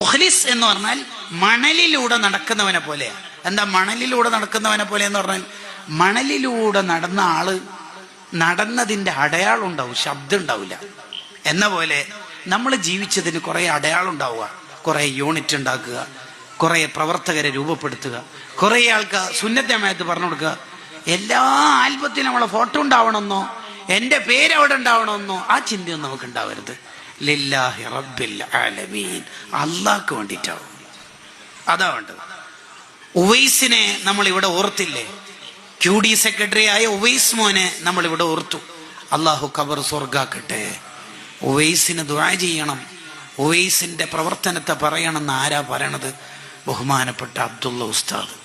മുഖ്ലിസ് എന്ന് പറഞ്ഞാൽ മണലിലൂടെ നടക്കുന്നവനെ പോലെയാണ്. എന്താ മണലിലൂടെ നടക്കുന്നവനെ പോലെ എന്ന് പറഞ്ഞാൽ, മണലിലൂടെ നടന്ന ആള് നടന്നതിന്റെ അടയാളം ഉണ്ടാവും, ശബ്ദം ഉണ്ടാവില്ല. എന്ന പോലെ നമ്മൾ ജീവിച്ചതിന് കുറെ അടയാളം ഉണ്ടാവുക, കുറെ യൂണിറ്റ് ഉണ്ടാക്കുക, കുറെ പ്രവർത്തകരെ രൂപപ്പെടുത്തുക, കുറെ ആൾക്ക് സുന്നത്ത് ജമാഅത്ത് പറഞ്ഞു കൊടുക്കുക. എല്ലാ ആൽബത്തിലും നമ്മളെ ഫോട്ടോ ഉണ്ടാവണമെന്നോ എന്റെ പേര് അവിടെ ഉണ്ടാവണമെന്നോ ആ ചിന്തയൊന്നും നമുക്ക് ഉണ്ടാവരുത്. ലില്ലാഹി റബ്ബിൽ ആലമീൻ, അള്ളാഹ്ക്ക് വേണ്ടിയിട്ടാവും. അതാ വേണ്ടത്. ഉവൈസിനെ നമ്മൾ ഇവിടെ ഓർത്തില്ലേ? QD സെക്രട്ടറി ആയ ഉവൈസ് മോനെ നമ്മൾ ഇവിടെ ഓർത്തു. അള്ളാഹു ഖബർ സ്വർഗാക്കട്ടെ. ഉവൈസിന് ദുആ ചെയ്യണം, ഉവൈസിന്റെ പ്രവർത്തനത്തെ പറയണമെന്ന് ആരാ പറയണത്? ബഹുമാനപ്പെട്ട അബ്ദുള്ള ഉസ്താദ്.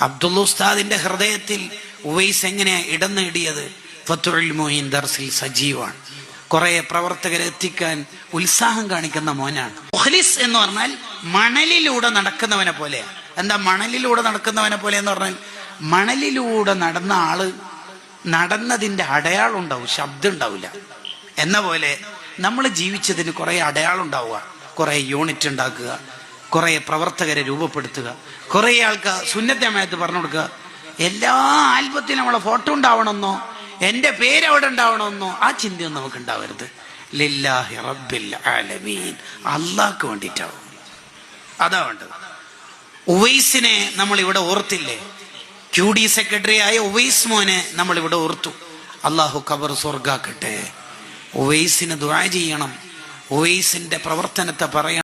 അബ്ദുള്ള ഉസ്താദിന്റെ ഹൃദയത്തിൽ ഉവൈസ് എങ്ങനെയാ ഇടം നേടിയത്? ഫത്ഹുൽ മുഈൻ ദർസിൽ സജീവാണ്. കുറെ പ്രവർത്തകരെ എത്തിക്കാൻ ഉത്സാഹം കാണിക്കുന്ന മോനാണ്. മുഖ്ലിസ് എന്ന് പറഞ്ഞാൽ മണലിലൂടെ നടക്കുന്നവനെ പോലെയാണ്. എന്താ മണലിലൂടെ നടക്കുന്നവനെ പോലെ എന്ന് പറഞ്ഞാൽ, മണലിലൂടെ നടന്ന ആള് നടന്നതിന്റെ അടയാളം ഉണ്ടാവും, ശബ്ദം ഉണ്ടാവില്ല. എന്ന പോലെ നമ്മൾ ജീവിച്ചതിന് കുറെ അടയാളം ഉണ്ടാവുക, കുറെ യൂണിറ്റ് ഉണ്ടാക്കുക, കുറെ പ്രവർത്തകരെ രൂപപ്പെടുത്തുക, കുറെ ആൾക്ക് സുന്നത്ത് ജമാഅത്ത് പറഞ്ഞു കൊടുക്കുക. എല്ലാ ആൽബത്തിലും നമ്മളെ ഫോട്ടോ ഉണ്ടാവണമെന്നോ എന്റെ പേര് അവിടെ ഉണ്ടാവണമെന്നോ ആ ചിന്തയൊന്നും നമുക്ക് ഉണ്ടാവരുത്. ലില്ലാഹി റബ്ബിൽ ആലമീൻ, അള്ളാഹ്ക്ക് വേണ്ടിയിട്ടാവും. അതാ വേണ്ടത്. ഉവൈസിനെ നമ്മൾ ഇവിടെ ഓർത്തില്ലേ? QD സെക്രട്ടറി ആയ ഉവൈസ് മോനെ നമ്മൾ ഇവിടെ ഓർത്തു. അള്ളാഹു ഖബർ സ്വർഗാക്കട്ടെ. ഉവൈസിന് ദുആ ചെയ്യണം, ഉവൈസിന്റെ പ്രവർത്തനത്തെ പറയണം.